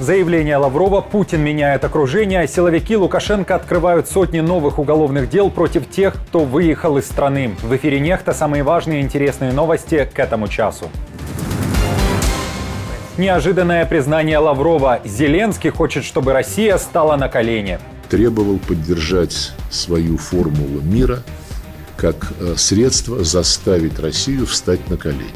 Заявление Лаврова: Путин меняет окружение, силовики Лукашенко открывают сотни новых уголовных дел против тех, кто выехал из страны. В эфире «Нехта» самые важные и интересные новости к этому часу. Неожиданное признание Лаврова: Зеленский хочет, чтобы Россия стала на колени. Требовал поддержать свою формулу мира как средство заставить Россию встать на колени.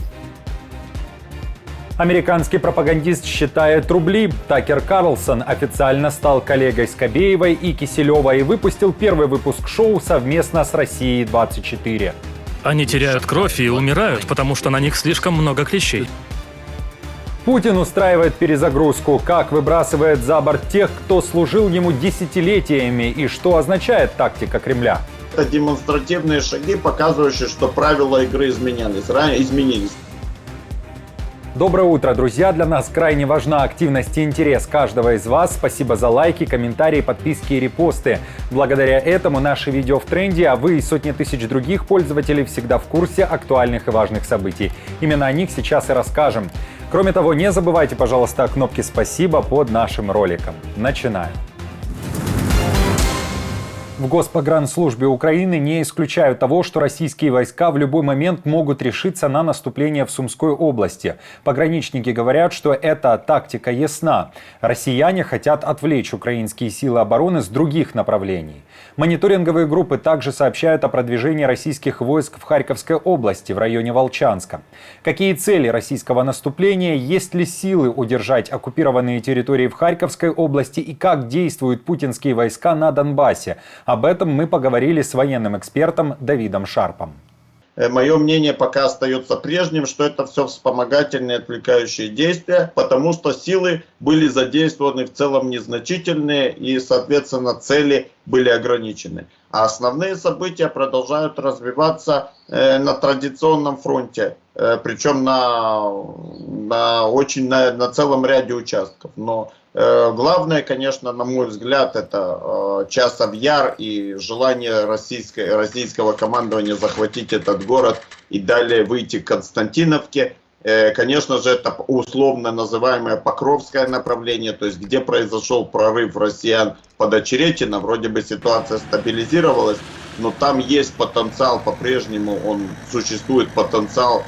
Американский пропагандист считает рубли. Такер Карлсон официально стал коллегой Скобеевой и Киселева и выпустил первый выпуск шоу совместно с Россией-24. Они теряют кровь и умирают, потому что на них слишком много клещей. Путин устраивает перезагрузку. Как выбрасывает за борт тех, кто служил ему десятилетиями, и что означает тактика Кремля? Это демонстративные шаги, показывающие, что правила игры изменились. Доброе утро, друзья! Для нас крайне важна активность и интерес каждого из вас. Спасибо за лайки, комментарии, подписки и репосты. Благодаря этому наши видео в тренде, а вы и сотни тысяч других пользователей всегда в курсе актуальных и важных событий. Именно о них сейчас и расскажем. Кроме того, не забывайте, пожалуйста, о кнопке «Спасибо» под нашим роликом. Начинаем. В Госпогранслужбе Украины не исключают того, что российские войска в любой момент могут решиться на наступление в Сумской области. Пограничники говорят, что эта тактика ясна. Россияне хотят отвлечь украинские силы обороны с других направлений. Мониторинговые группы также сообщают о продвижении российских войск в Харьковской области, в районе Волчанска. Какие цели российского наступления, есть ли силы удержать оккупированные территории в Харьковской области и как действуют путинские войска на Донбассе? Об этом мы поговорили с военным экспертом Давидом Шарпом. Мое мнение пока остается прежним, что это все вспомогательные отвлекающие действия, потому что силы были задействованы в целом незначительные и, соответственно, цели были ограничены. А основные события продолжают развиваться на традиционном фронте, причем на целом ряде участков. Но главное, конечно, на мой взгляд, это часов яр и желание российского командования захватить этот город и далее выйти к Константиновке. Конечно же, это условно называемое Покровское направление, то есть где произошел прорыв россиян под Очеретино. Вроде бы ситуация стабилизировалась, но там есть потенциал, по-прежнему существует потенциал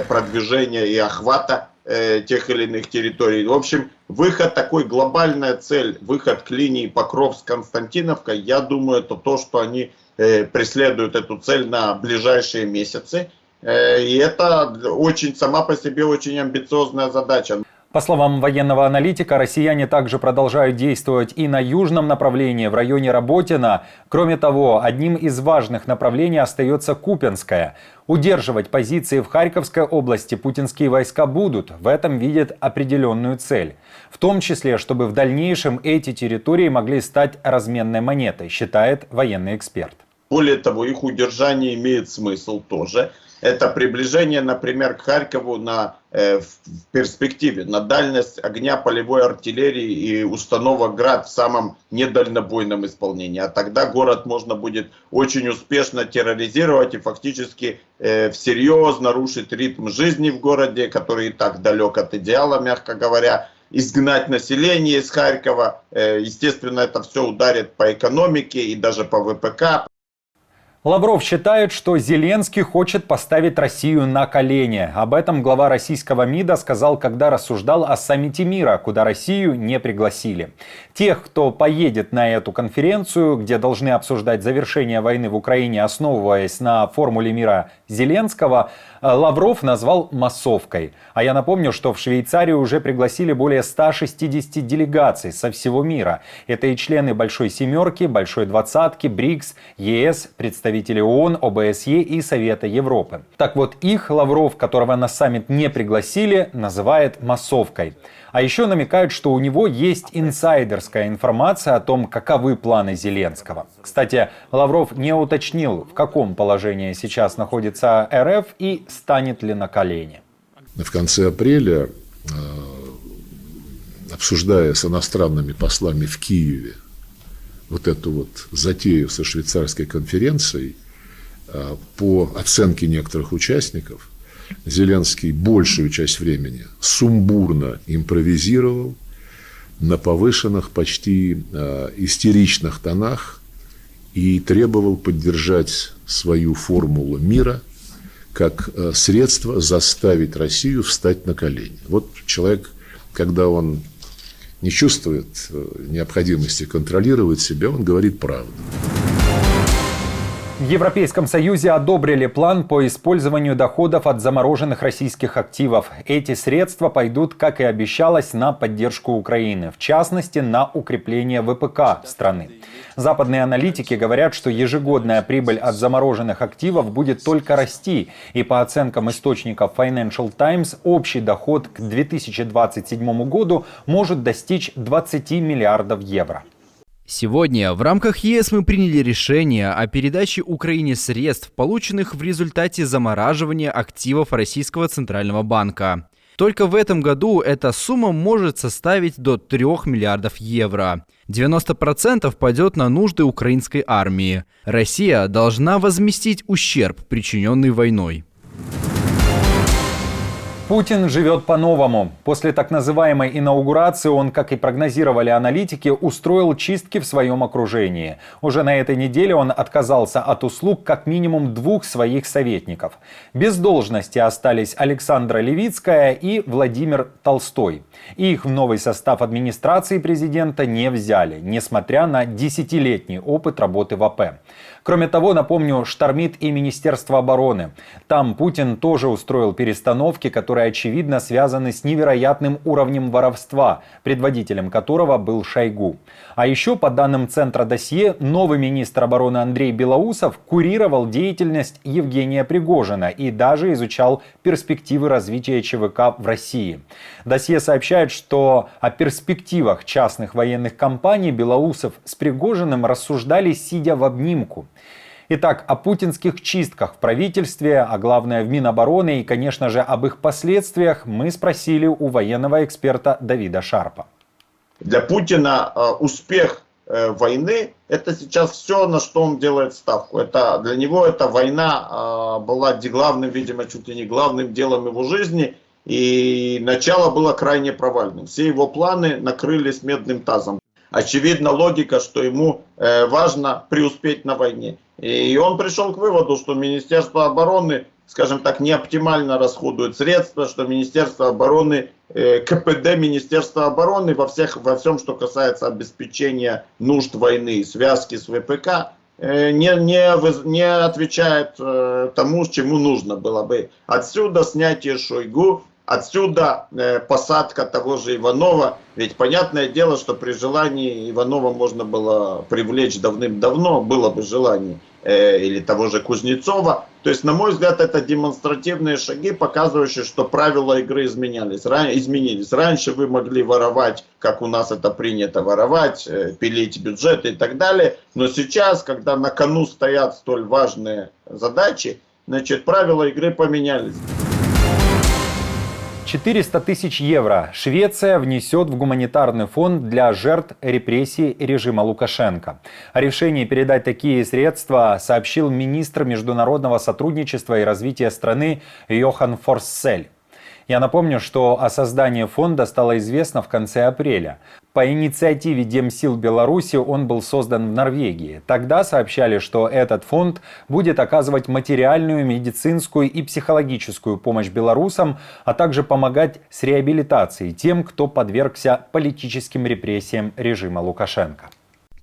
продвижения и охвата тех или иных территорий. В общем, выход, такой глобальная цель, выход к линии Покровск-Константиновка, я думаю, это то, что они преследуют эту цель на ближайшие месяцы. И это сама по себе очень амбициозная задача. По словам военного аналитика, россияне также продолжают действовать и на южном направлении, в районе Работино. Кроме того, одним из важных направлений остается Купянское. Удерживать позиции в Харьковской области путинские войска будут. В этом видят определенную цель. В том числе, чтобы в дальнейшем эти территории могли стать разменной монетой, считает военный эксперт. Более того, их удержание имеет смысл тоже. Это приближение, например, к Харькову в перспективе, на дальность огня полевой артиллерии и установок «Град» в самом недальнобойном исполнении. А тогда город можно будет очень успешно терроризировать и фактически всерьез нарушить ритм жизни в городе, который и так далек от идеала, мягко говоря. Изгнать население из Харькова. Естественно, это все ударит по экономике и даже по ВПК. Лавров считает, что Зеленский хочет поставить Россию на колени. Об этом глава российского МИДа сказал, когда рассуждал о саммите мира, куда Россию не пригласили. Тех, кто поедет на эту конференцию, где должны обсуждать завершение войны в Украине, основываясь на формуле мира Зеленского, Лавров назвал массовкой. А я напомню, что в Швейцарию уже пригласили более 160 делегаций со всего мира. Это и члены Большой Семерки, Большой Двадцатки, БРИКС, ЕС, представители ООН, ОБСЕ и Совета Европы. Так вот, их Лавров, которого на саммит не пригласили, называет массовкой. А еще намекают, что у него есть инсайдерская информация о том, каковы планы Зеленского. Кстати, Лавров не уточнил, в каком положении сейчас находится РФ и станет ли на колени. В конце апреля, обсуждая с иностранными послами в Киеве вот эту вот затею со швейцарской конференцией, по оценке некоторых участников, Зеленский большую часть времени сумбурно импровизировал, на повышенных, почти истеричных тонах и требовал поддержать свою формулу мира как средство заставить Россию встать на колени. Вот человек, когда он не чувствует необходимости контролировать себя, он говорит правду. В Европейском Союзе одобрили план по использованию доходов от замороженных российских активов. Эти средства пойдут, как и обещалось, на поддержку Украины, в частности, на укрепление ВПК страны. Западные аналитики говорят, что ежегодная прибыль от замороженных активов будет только расти. И по оценкам источников Financial Times, общий доход к 2027 году может достичь 20 миллиардов евро. Сегодня в рамках ЕС мы приняли решение о передаче Украине средств, полученных в результате замораживания активов Российского Центрального банка. Только в этом году эта сумма может составить до 3 миллиардов евро. 90% пойдет на нужды украинской армии. Россия должна возместить ущерб, причиненный войной. Путин живет по-новому. После так называемой инаугурации он, как и прогнозировали аналитики, устроил чистки в своем окружении. Уже на этой неделе он отказался от услуг как минимум 2 своих советников. Без должности остались Александра Левицкая и Владимир Толстой. Их в новый состав администрации президента не взяли, несмотря на 10-летний опыт работы в АП. Кроме того, напомню, штормит и Министерство обороны. Там Путин тоже устроил перестановки, которые очевидно связаны с невероятным уровнем воровства, предводителем которого был Шойгу. А еще, по данным Центра досье, новый министр обороны Андрей Белоусов курировал деятельность Евгения Пригожина и даже изучал перспективы развития ЧВК в России. Досье сообщает, что о перспективах частных военных компаний Белоусов с Пригожиным рассуждали, сидя в обнимку. Итак, о путинских чистках в правительстве, а главное в Минобороны и, конечно же, об их последствиях мы спросили у военного эксперта Давида Шарпа. Для Путина успех войны – это сейчас все, на что он делает ставку. Для него эта война была главным, видимо, чуть ли не главным делом его жизни. И начало было крайне провальным. Все его планы накрылись медным тазом. Очевидна логика, что ему важно преуспеть на войне. И он пришел к выводу, что Министерство обороны, скажем так, не оптимально расходует средства, что Министерство обороны, КПД Министерства обороны во всем, что касается обеспечения нужд войны, связки с ВПК, не отвечает тому, чему нужно было бы. Отсюда снятие Шойгу, отсюда посадка того же Иванова. Ведь понятное дело, что при желании Иванова можно было привлечь давным-давно, было бы желание, или того же Кузнецова. То есть, на мой взгляд, это демонстративные шаги, показывающие, что правила игры изменились. Раньше вы могли воровать, как у нас это принято, воровать, пилить бюджеты и так далее. Но сейчас, когда на кону стоят столь важные задачи, значит, правила игры поменялись. 400 тысяч евро Швеция внесет в гуманитарный фонд для жертв репрессий режима Лукашенко. О решении передать такие средства сообщил министр международного сотрудничества и развития страны Йохан Форсель. Я напомню, что о создании фонда стало известно в конце апреля. По инициативе Демсил Беларуси он был создан в Норвегии. Тогда сообщали, что этот фонд будет оказывать материальную, медицинскую и психологическую помощь белорусам, а также помогать с реабилитацией тем, кто подвергся политическим репрессиям режима Лукашенко.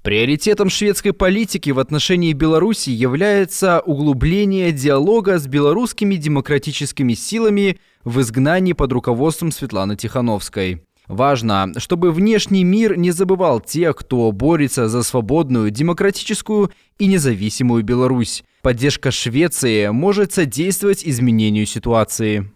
Приоритетом шведской политики в отношении Беларуси является углубление диалога с белорусскими демократическими силами в изгнании под руководством Светланы Тихановской. Важно, чтобы внешний мир не забывал тех, кто борется за свободную, демократическую и независимую Беларусь. Поддержка Швеции может содействовать изменению ситуации.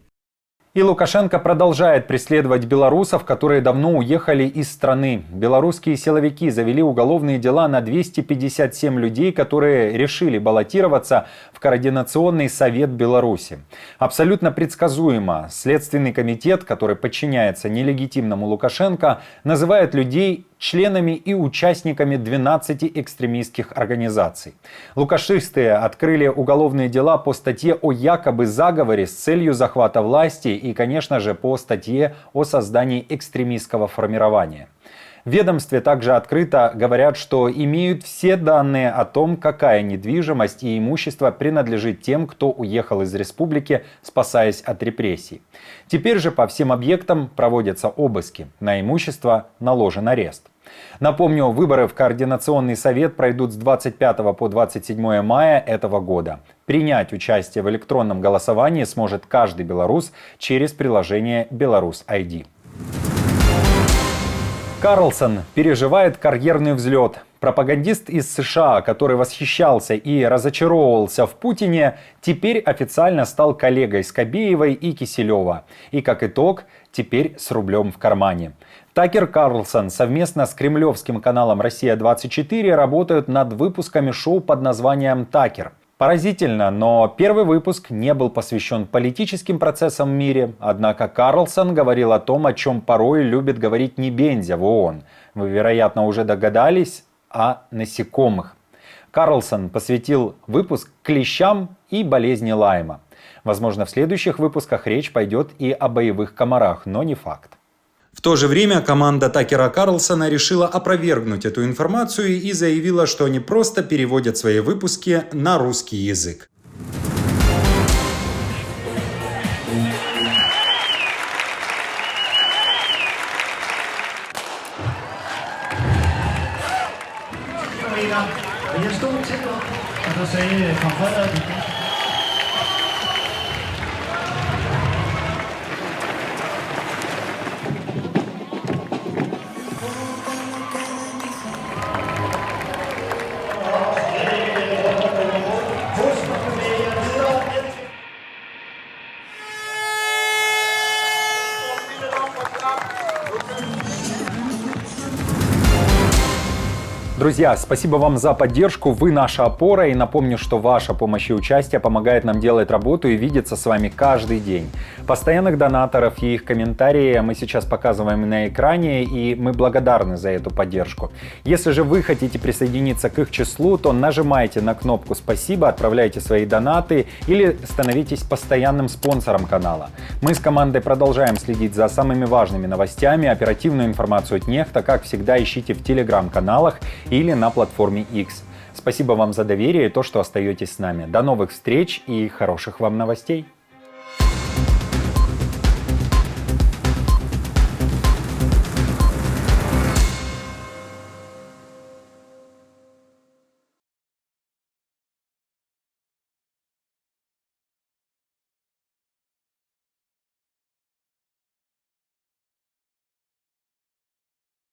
И Лукашенко продолжает преследовать белорусов, которые давно уехали из страны. Белорусские силовики завели уголовные дела на 257 людей, которые решили баллотироваться в Координационный совет Беларуси. Абсолютно предсказуемо. Следственный комитет, который подчиняется нелегитимному Лукашенко, называет людей членами и участниками 12 экстремистских организаций. Лукашисты открыли уголовные дела по статье о якобы заговоре с целью захвата власти и, конечно же, по статье о создании экстремистского формирования. В ведомстве также открыто говорят, что имеют все данные о том, какая недвижимость и имущество принадлежит тем, кто уехал из республики, спасаясь от репрессий. Теперь же по всем объектам проводятся обыски. На имущество наложен арест. Напомню, выборы в Координационный совет пройдут с 25 по 27 мая этого года. Принять участие в электронном голосовании сможет каждый белорус через приложение «Беларусь ID». Карлсон переживает карьерный взлет. Пропагандист из США, который восхищался и разочаровывался в Путине, теперь официально стал коллегой Скобеевой и Киселева. И как итог, теперь с рублем в кармане. Такер Карлсон совместно с кремлевским каналом «Россия-24» работают над выпусками шоу под названием «Такер». Поразительно, но первый выпуск не был посвящен политическим процессам в мире, однако Карлсон говорил о том, о чем порой любит говорить Небензя в ООН. Вы, вероятно, уже догадались о насекомых. Карлсон посвятил выпуск клещам и болезни Лайма. Возможно, в следующих выпусках речь пойдет и о боевых комарах, но не факт. В то же время команда Такера Карлсона решила опровергнуть эту информацию и заявила, что они просто переводят свои выпуски на русский язык. Друзья, спасибо вам за поддержку, вы наша опора, и напомню, что ваша помощь и участие помогает нам делать работу и видеться с вами каждый день. Постоянных донаторов и их комментарии мы сейчас показываем на экране, и мы благодарны за эту поддержку. Если же вы хотите присоединиться к их числу, то нажимайте на кнопку «Спасибо», отправляйте свои донаты или становитесь постоянным спонсором канала. Мы с командой продолжаем следить за самыми важными новостями, оперативную информацию от Нехта, как всегда, ищите в телеграм-каналах или на платформе X. Спасибо вам за доверие и то, что остаетесь с нами. До новых встреч и хороших вам новостей!